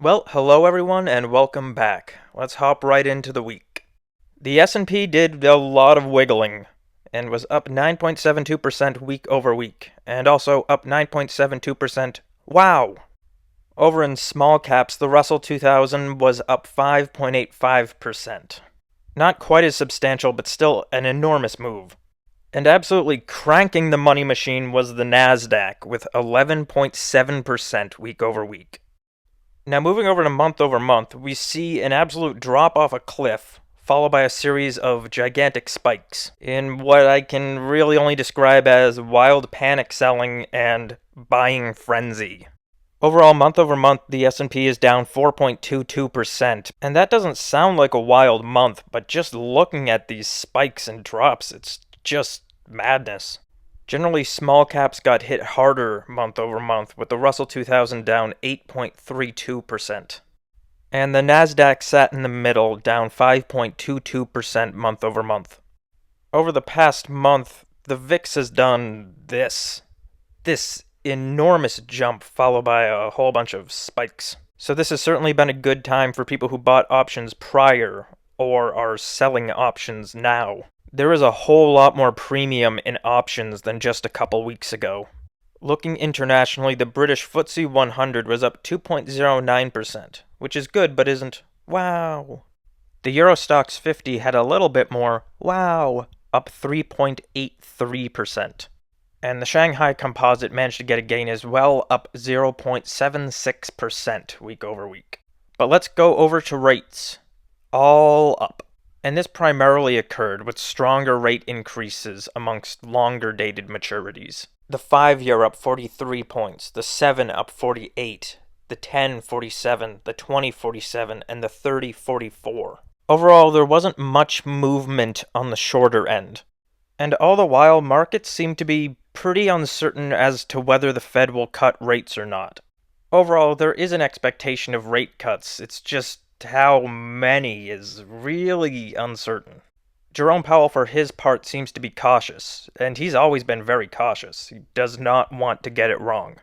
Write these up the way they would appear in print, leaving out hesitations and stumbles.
Well, hello everyone and welcome back. Let's hop right into the week. The S&P did a lot of wiggling and was up 9.72% week over week, and also up 9.72%. Wow! Over in small caps, the Russell 2000 was up 5.85%. Not quite as substantial, but still an enormous move. And absolutely cranking the money machine was the Nasdaq with 11.7% week over week. Now, moving over month, we see an absolute drop off a cliff, followed by a series of gigantic spikes, in what I can really only describe as wild panic selling and buying frenzy. Overall, month over month, the S&P is down 4.22%, and that doesn't sound like a wild month, but just looking at these spikes and drops, it's just madness. Generally, small caps got hit harder month over month, with the Russell 2000 down 8.32%. And the Nasdaq sat in the middle, down 5.22% month over month. Over the past month, the VIX has done this enormous jump, followed by a whole bunch of spikes. So this has certainly been a good time for people who bought options prior, or are selling options now. There is a whole lot more premium in options than just a couple weeks ago. Looking internationally, the British FTSE 100 was up 2.09%, which is good but isn't wow. The Euro Stoxx 50 had a little bit more wow, up 3.83%. And the Shanghai Composite managed to get a gain as well, up 0.76% week over week. But let's go over to rates. All up. And this primarily occurred with stronger rate increases amongst longer dated maturities. The 5-year up 43 points, the 7 up 48, the 10 47, the 20 47, and the 30 44. Overall, there wasn't much movement on the shorter end. And all the while, markets seem to be pretty uncertain as to whether the Fed will cut rates or not. Overall, there is an expectation of rate cuts, it's just how many is really uncertain. Jerome Powell, for his part, seems to be cautious, and he's always been very cautious. He does not want to get it wrong.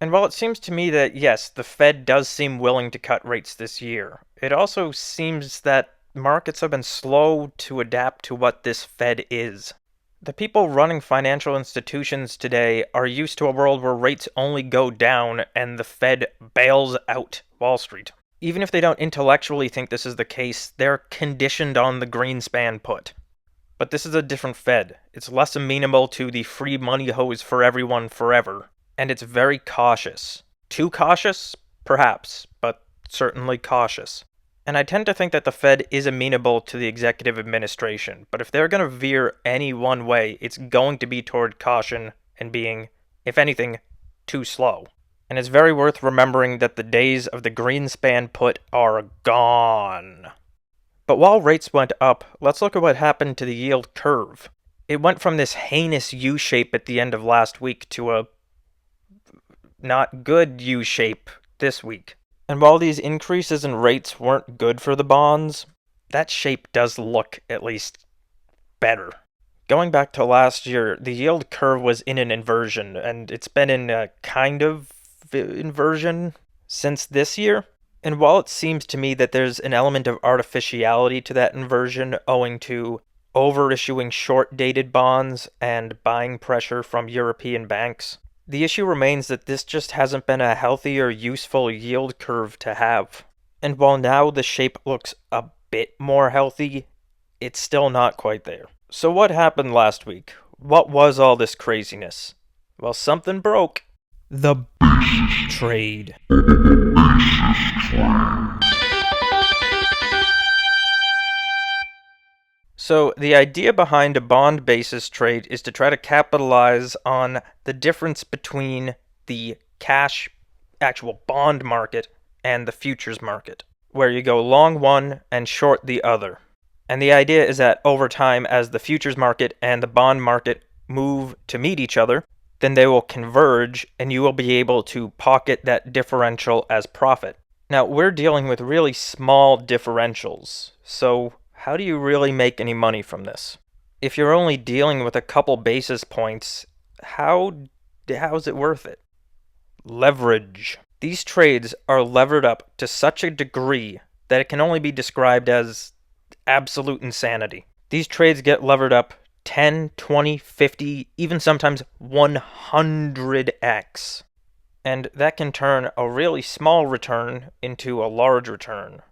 And while it seems to me that, yes, the Fed does seem willing to cut rates this year, it also seems that markets have been slow to adapt to what this Fed is. The people running financial institutions today are used to a world where rates only go down and the Fed bails out Wall Street. Even if they don't intellectually think this is the case, they're conditioned on the Greenspan put. But this is a different Fed. It's less amenable to the free money hose for everyone forever, and it's very cautious. Too cautious? Perhaps, but certainly cautious. And I tend to think that the Fed is amenable to the executive administration, but if they're going to veer any one way, it's going to be toward caution and being, if anything, too slow. And it's very worth remembering that the days of the Greenspan put are gone. But while rates went up, let's look at what happened to the yield curve. It went from this heinous U-shape at the end of last week to a not good U-shape this week. And while these increases in rates weren't good for the bonds, that shape does look at least better. Going back to last year, the yield curve was in an inversion, and it's been in a kind of inversion since this year. And while it seems to me that there's an element of artificiality to that inversion owing to over-issuing short-dated bonds and buying pressure from European banks, the issue remains that this just hasn't been a healthy or useful yield curve to have. And while now the shape looks a bit more healthy, it's still not quite there. So what happened last week? What was all this craziness? Well, something broke. The trade. So the idea behind a bond basis trade is to try to capitalize on the difference between the cash actual bond market and the futures market, where you go long one and short the other. And the idea is that over time, as the futures market and the bond market move to meet each other, then they will converge and you will be able to pocket that differential as profit. Now, we're dealing with really small differentials, so how do you really make any money from this? If you're only dealing with a couple basis points, how is it worth it? Leverage. These trades are levered up to such a degree that it can only be described as absolute insanity. These trades get levered up 10, 20, 50, even sometimes 100x. And that can turn a really small return into a large return,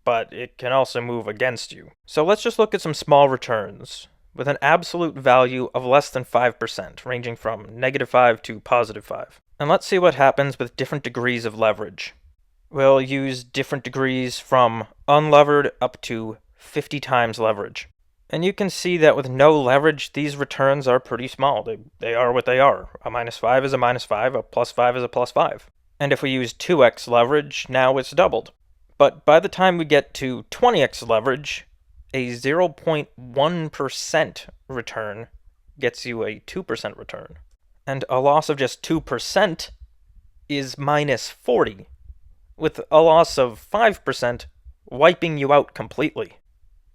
but it can also move against you. So let's just look at some small returns with an absolute value of less than 5%, ranging from -5 to +5. And let's see what happens with different degrees of leverage. We'll use different degrees from unlevered up to 50 times leverage. And you can see that with no leverage, these returns are pretty small. They are what they are. A -5 is a -5, a +5 is a +5. And if we use 2x leverage, now it's doubled. But by the time we get to 20x leverage, a 0.1% return gets you a 2% return. And a loss of just 2% is -40, with a loss of 5% wiping you out completely.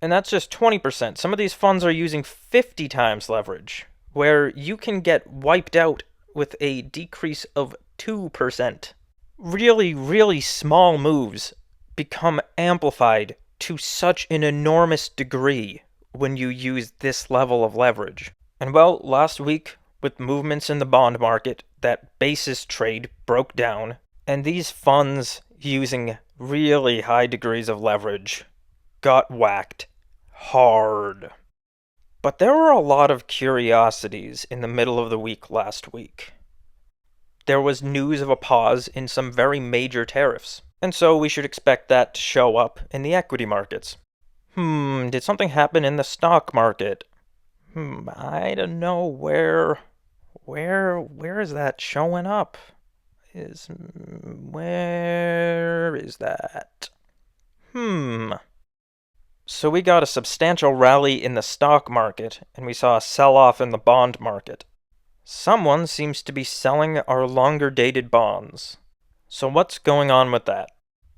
And that's just 20%. Some of these funds are using 50 times leverage, where you can get wiped out with a decrease of 2%. Really, really small moves become amplified to such an enormous degree when you use this level of leverage. And well, last week, with movements in the bond market, that basis trade broke down, and these funds using really high degrees of leverage got whacked hard. But there were a lot of curiosities in the middle of the week last week. There was news of a pause in some very major tariffs, and so we should expect that to show up in the equity markets. Did something happen in the stock market? I don't know where is that showing up? Where is that? So we got a substantial rally in the stock market, and we saw a sell-off in the bond market. Someone seems to be selling our longer-dated bonds. So what's going on with that?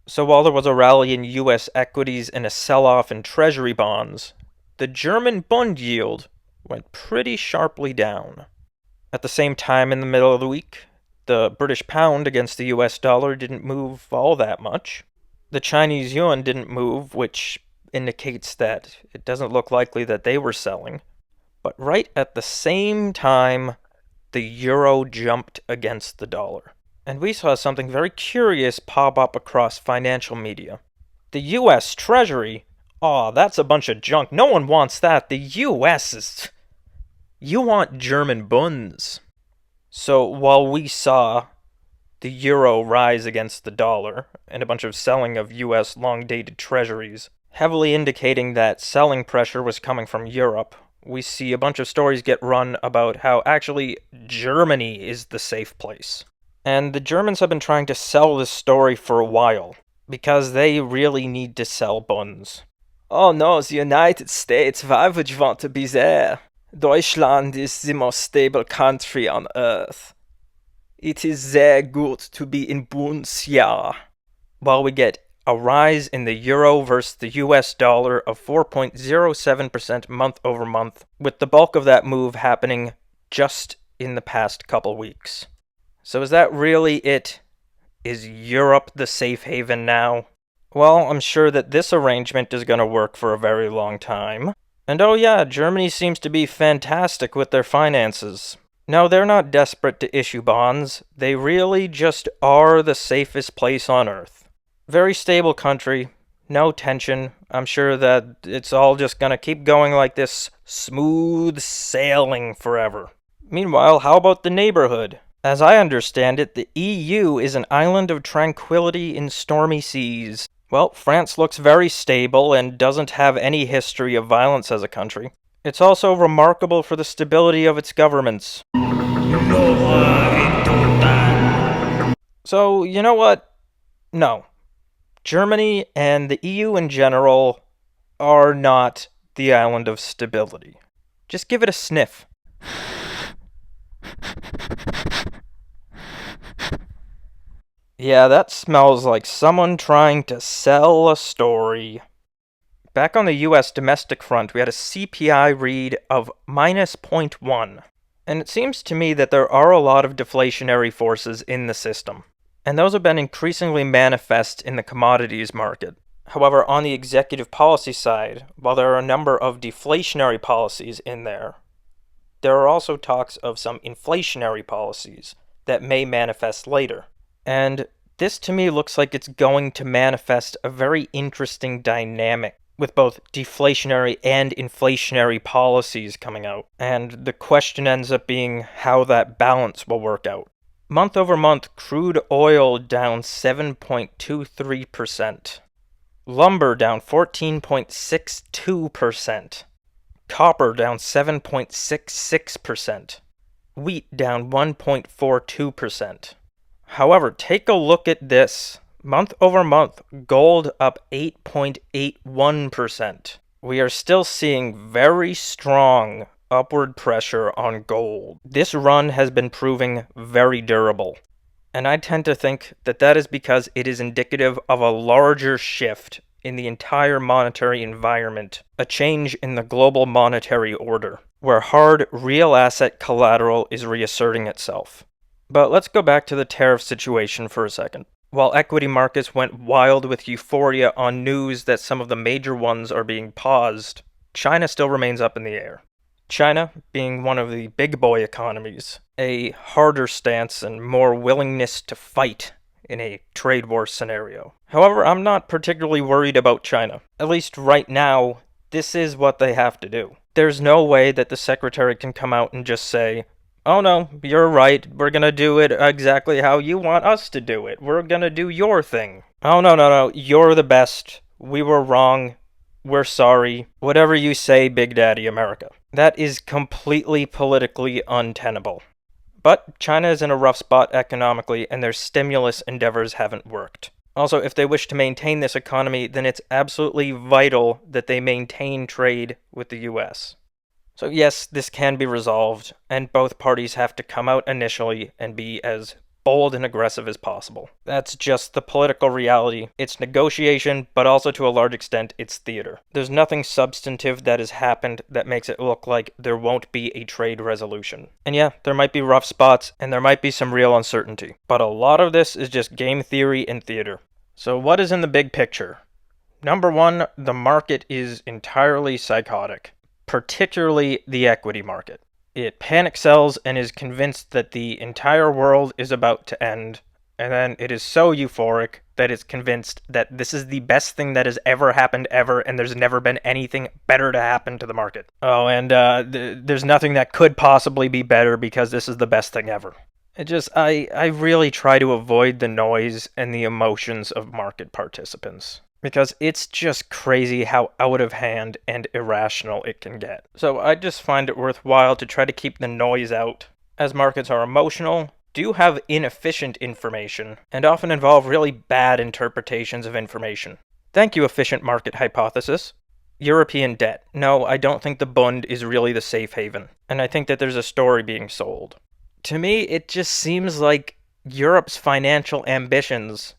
So while there was a rally in US equities and a sell-off in treasury bonds, the German bund yield went pretty sharply down. At the same time in the middle of the week, the British pound against the US dollar didn't move all that much. The Chinese yuan didn't move, which indicates that it doesn't look likely that they were selling. But right at the same time, the euro jumped against the dollar. And we saw something very curious pop up across financial media. The US Treasury, that's a bunch of junk. No one wants that. The US is... You want German bunds. So while we saw the euro rise against the dollar and a bunch of selling of US long-dated treasuries, heavily indicating that selling pressure was coming from Europe, we see a bunch of stories get run about how actually Germany is the safe place. And the Germans have been trying to sell this story for a while, because they really need to sell bunds. Oh no, the United States, why would you want to be there? Deutschland is the most stable country on earth. It is very good to be in bunds, yeah. While we get a rise in the euro versus the US dollar of 4.07% month over month, with the bulk of that move happening just in the past couple weeks. So is that really it? Is Europe the safe haven now? Well, I'm sure that this arrangement is going to work for a very long time. And oh yeah, Germany seems to be fantastic with their finances. No, they're not desperate to issue bonds. They really just are the safest place on earth. Very stable country, no tension. I'm sure that it's all just gonna keep going like this, smooth sailing forever. Meanwhile, how about the neighborhood? As I understand it, the EU is an island of tranquility in stormy seas. Well, France looks very stable and doesn't have any history of violence as a country. It's also remarkable for the stability of its governments. So, you know what? No. Germany and the EU in general are not the island of stability. Just give it a sniff. Yeah, that smells like someone trying to sell a story. Back on the US domestic front, we had a CPI read of -0.1. And it seems to me that there are a lot of deflationary forces in the system. and those have been increasingly manifest in the commodities market. However, on the executive policy side, while there are a number of deflationary policies in there are also talks of some inflationary policies that may manifest later. And this to me looks like it's going to manifest a very interesting dynamic with both deflationary and inflationary policies coming out. And the question ends up being how that balance will work out. Month over month, crude oil down 7.23%. Lumber down 14.62%. Copper down 7.66%. Wheat down 1.42%. However, take a look at this. Month over month, gold up 8.81%. We are still seeing very strong upward pressure on gold. This run has been proving very durable. And I tend to think that that is because it is indicative of a larger shift in the entire monetary environment, a change in the global monetary order, where hard real asset collateral is reasserting itself. But let's go back to the tariff situation for a second. While equity markets went wild with euphoria on news that some of the major ones are being paused, China still remains up in the air. China, being one of the big boy economies, a harder stance and more willingness to fight in a trade war scenario. However, I'm not particularly worried about China. At least right now, this is what they have to do. There's no way that the secretary can come out and just say, "Oh no, you're right, we're gonna do it exactly how you want us to do it. We're gonna do your thing. Oh no, you're the best. We were wrong. We're sorry. Whatever you say, Big Daddy America." That is completely politically untenable. But China is in a rough spot economically, and their stimulus endeavors haven't worked. Also, if they wish to maintain this economy, then it's absolutely vital that they maintain trade with the US. So yes, this can be resolved, and both parties have to come out initially and be as bold and aggressive as possible. That's just the political reality. It's negotiation, but also to a large extent, it's theater. There's nothing substantive that has happened that makes it look like there won't be a trade resolution. And yeah, there might be rough spots, and there might be some real uncertainty. But a lot of this is just game theory and theater. So what is in the big picture? Number one, the market is entirely psychotic, particularly the equity market. It panic sells and is convinced that the entire world is about to end, and then it is so euphoric that it's convinced that this is the best thing that has ever happened ever, and there's never been anything better to happen to the market. Oh, and there's nothing that could possibly be better because this is the best thing ever. I really try to avoid the noise and the emotions of market participants, because it's just crazy how out of hand and irrational it can get. So I just find it worthwhile to try to keep the noise out, as markets are emotional, do have inefficient information, and often involve really bad interpretations of information. Thank you, efficient market hypothesis. European debt. No, I don't think the bund is really the safe haven, and I think that there's a story being sold. To me, it just seems like Europe's financial ambitions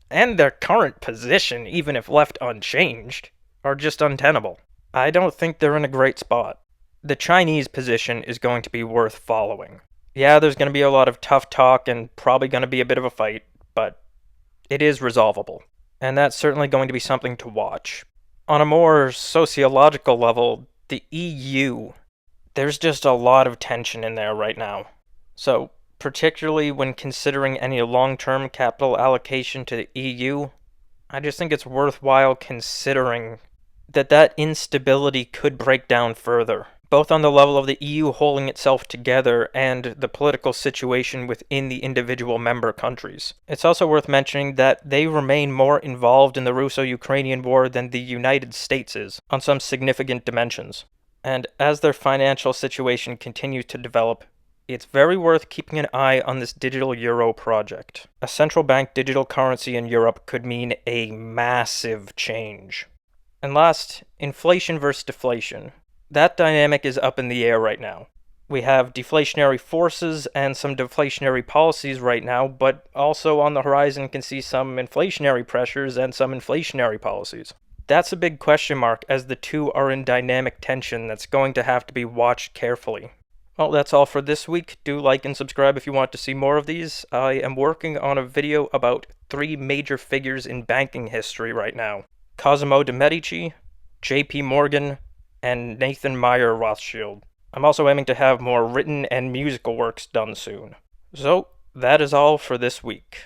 and their current position, even if left unchanged, are just untenable. I don't think they're in a great spot. The Chinese position is going to be worth following. Yeah, there's going to be a lot of tough talk and probably going to be a bit of a fight, but it is resolvable. And that's certainly going to be something to watch. On a more sociological level, the EU, there's just a lot of tension in there right now. So, particularly when considering any long-term capital allocation to the EU, I just think it's worthwhile considering that instability could break down further, both on the level of the EU holding itself together and the political situation within the individual member countries. It's also worth mentioning that they remain more involved in the Russo-Ukrainian war than the United States is, on some significant dimensions. And as their financial situation continues to develop, it's very worth keeping an eye on this digital euro project. A central bank digital currency in Europe could mean a massive change. And last, inflation versus deflation. That dynamic is up in the air right now. We have deflationary forces and some deflationary policies right now, but also on the horizon can see some inflationary pressures and some inflationary policies. That's a big question mark, as the two are in dynamic tension that's going to have to be watched carefully. Well, that's all for this week. Do like and subscribe if you want to see more of these. I am working on a video about 3 major figures in banking history right now: Cosimo de' Medici, J.P. Morgan, and Nathan Meyer Rothschild. I'm also aiming to have more written and musical works done soon. So, that is all for this week.